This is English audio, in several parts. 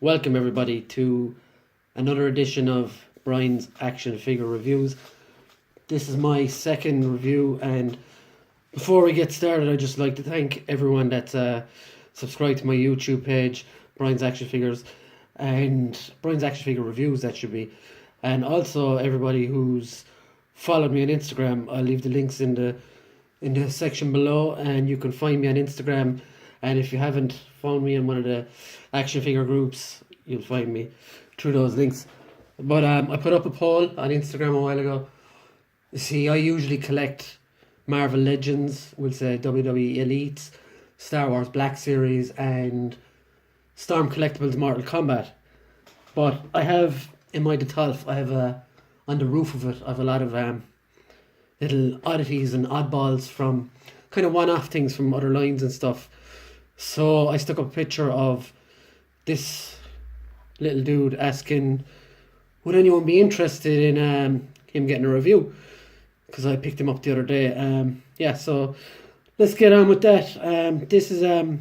Welcome everybody to another edition of Brian's Action Figure Reviews. This is my second review, and before we get started, I'd just like to thank everyone that's subscribed to my YouTube page, Brian's Action Figures, and Brian's Action Figure Reviews, that should be, and also everybody who's followed me on Instagram. I'll leave the links in the section below, and you can find me on Instagram. And if you haven't found me in one of the action figure groups, you'll find me through those links. But I put up a poll on Instagram a while ago. You see, I usually collect Marvel Legends, we'll say WWE Elites, Star Wars Black Series, and Storm Collectibles Mortal Kombat. But I have, in my Detolf, on the roof of it, I have a lot of little oddities and oddballs from kind of one-off things from other lines and stuff. So I stuck up a picture of this little dude asking, would anyone be interested in him getting a review? Because I picked him up the other day. So let's get on with that. This is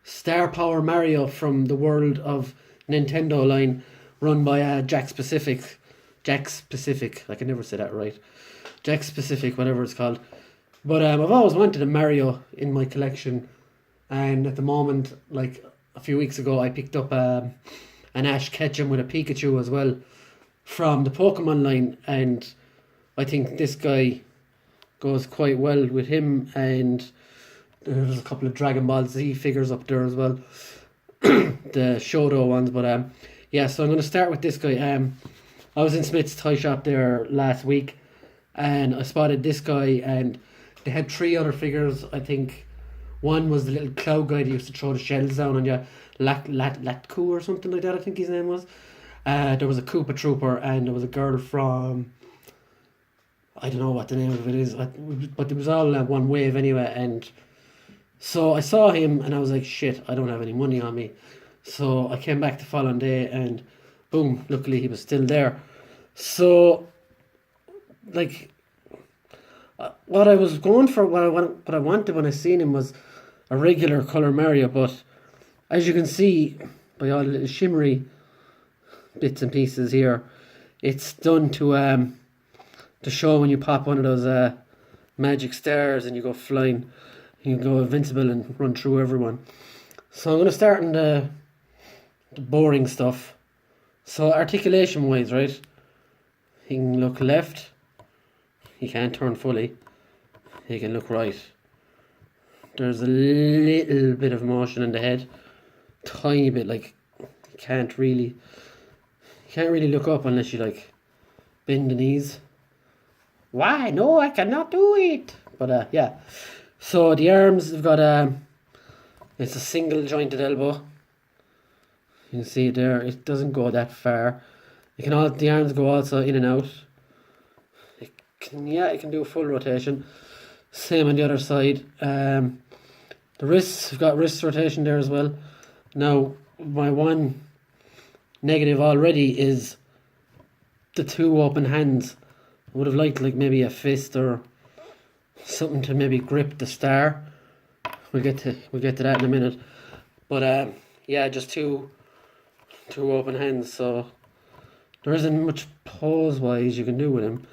Star Power Mario from the World of Nintendo line, run by Jack Specific. I can never say that right. Jack Specific, whatever it's called. But I've always wanted a Mario in my collection. And at the moment, like a few weeks ago, I picked up an Ash Ketchum with a Pikachu as well from the Pokemon line. And I think this guy goes quite well with him. And there's a couple of Dragon Ball Z figures up there as well. The Shoto ones. But so I'm going to start with this guy. I was in Smith's toy shop there last week, and I spotted this guy, and they had three other figures. I think one was the little cloud guy that used to throw the shells down on you, Latku or something like that, I think his name was. There was a Koopa Trooper, and there was a girl from, I don't know what the name of it is, but it was all one wave anyway. And so I saw him, and I was like, shit, I don't have any money on me. So I came back the following day, and boom, luckily he was still there. So, like, what I was going for, what I wanted when I seen him was a regular colour Mario, but as you can see by all the little shimmery bits and pieces here, it's done to show when you pop one of those magic stars and you go flying, you can go invincible and run through everyone. So I'm going to start on the boring stuff. So articulation wise, right, he can look left, he can't turn fully, he can look right. There's a little bit of motion in the head, tiny bit, like you can't really look up unless you like bend the knees. Why? No, I cannot do it. But so the arms have got it's a single jointed elbow. You can see it there, it doesn't go that far. The arms go also in and out. It can do a full rotation. Same on the other side. The wrists have got wrist rotation there as well. Now, my one negative already is the two open hands. I would have liked like maybe a fist or something to maybe grip the star. We'll get to that in a minute. But just two open hands, so there isn't much pose wise you can do with him.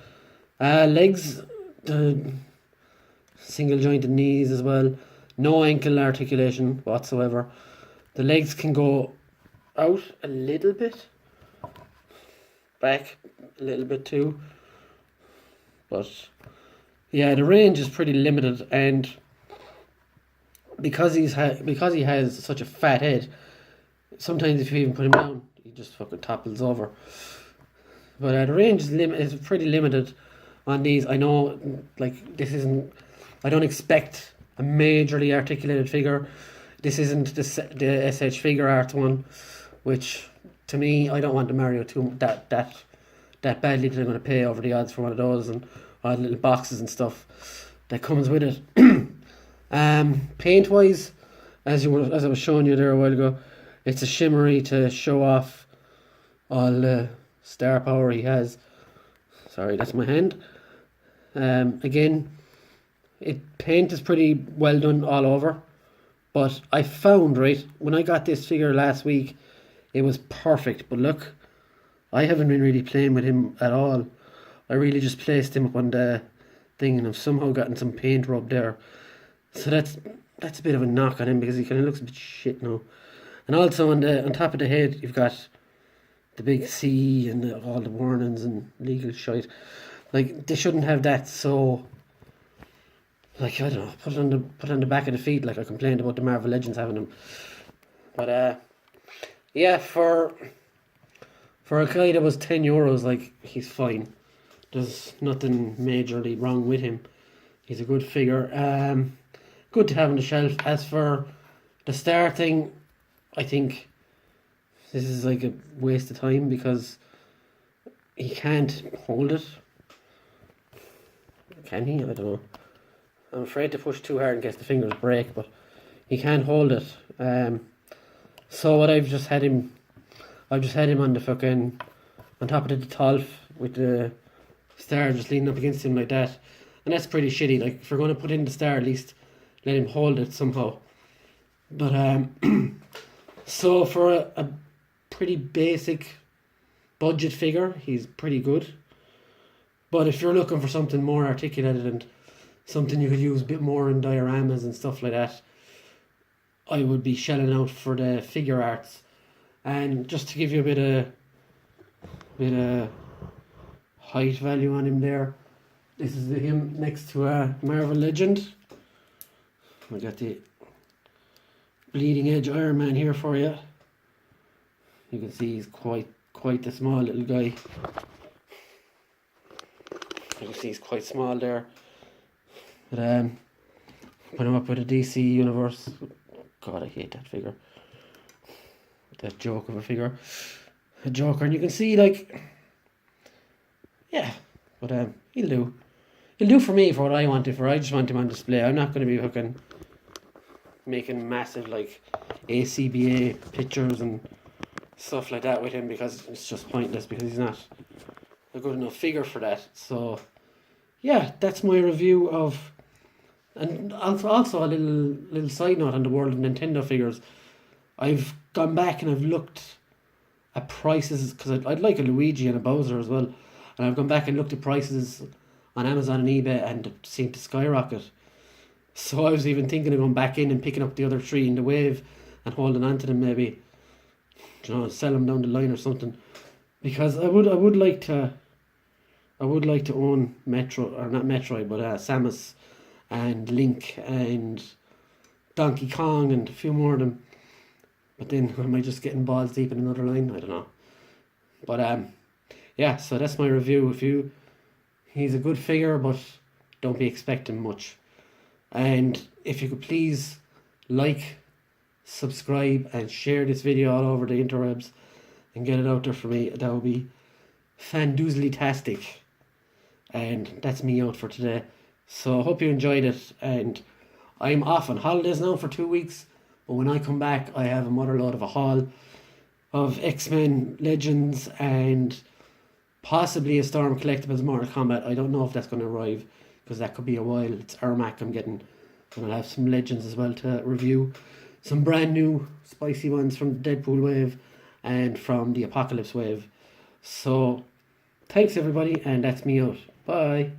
Legs, the single jointed knees as well, no ankle articulation whatsoever. The legs can go out a little bit, back a little bit too, but the range is pretty limited. And because he has such a fat head, sometimes if you even put him down, he just fucking topples over. But the range is pretty limited on these. I know, like, I don't expect a majorly articulated figure. This isn't the SH Figure Art one, which, to me, I don't want the Mario that badly that I'm going to pay over the odds for one of those, and all the little boxes and stuff that comes with it. Paint wise, as I was showing you there a while ago, it's a shimmery to show off all the star power he has. Sorry, that's my hand. Again, paint is pretty well done all over. But I found, right, when I got this figure last week, it was perfect. But look, I haven't been really playing with him at all. I really just placed him up on the thing, and I've somehow gotten some paint rub there. So that's a bit of a knock on him, because he kind of looks a bit shit now. And also on top of the head, you've got the big C and all the warnings and legal shite. Like, they shouldn't have that. So, like, I don't know, put it on the back of the feet, like I complained about the Marvel Legends having them. But yeah, for a guy that was €10, like, he's fine. There's nothing majorly wrong with him. He's a good figure. Good to have on the shelf. As for the star thing, I think this is like a waste of time, because he can't hold it. Can he? I don't know. I'm afraid to push too hard in case the fingers break, but he can't hold it. So what I've just had him on the fucking, on top of the Tolf, with the star just leaning up against him like that. And that's pretty shitty. Like, if we're going to put in the star, at least let him hold it somehow. But so for a pretty basic budget figure, he's pretty good. But if you're looking for something more articulated and something you could use a bit more in dioramas and stuff like that, I would be shelling out for the figure arts. And just to give you a bit of height value on him there, this is him next to a Marvel Legend. We got the bleeding edge Iron Man here for you. You can see he's quite the small little guy. You can see he's quite small there. But put him up with a DC universe. God, I hate that figure. That joke of a figure. A Joker. And you can see, like, yeah. But he'll do. He'll do for me for what I want it for. I just want him on display. I'm not going to be fucking making massive, like, ACBA pictures and stuff like that with him, because it's just pointless, because he's not a good enough figure for that. So yeah, that's my review of. And also a little side note on the world of Nintendo figures. I've gone back and I've looked at prices, because I'd like a Luigi and a Bowser as well, and I've gone back and looked at prices on Amazon and eBay, and it seemed to skyrocket. So I was even thinking of going back in and picking up the other three in the wave and holding on to them, maybe, you know, sell them down the line or something, because I would like to own Metro, or not Metroid, but Samus and Link and Donkey Kong and a few more of them. But then am I just getting balls deep in another line? I don't know. But yeah, so that's my review. He's a good figure, but don't be expecting much. And if you could please like, subscribe and share this video all over the interwebs and get it out there for me, that would be fandoozly-tastic. And that's me out for today. So I hope you enjoyed it, and I'm off on holidays now for 2 weeks, but when I come back I have a mother load of a haul of X-Men Legends and possibly a Storm Collectibles Mortal Kombat. I don't know if that's going to arrive, because that could be a while. It's Ermac I'm getting, and I'll have some Legends as well to review. Some brand new spicy ones from the Deadpool wave and from the Apocalypse wave. So thanks everybody, and that's me out. Bye.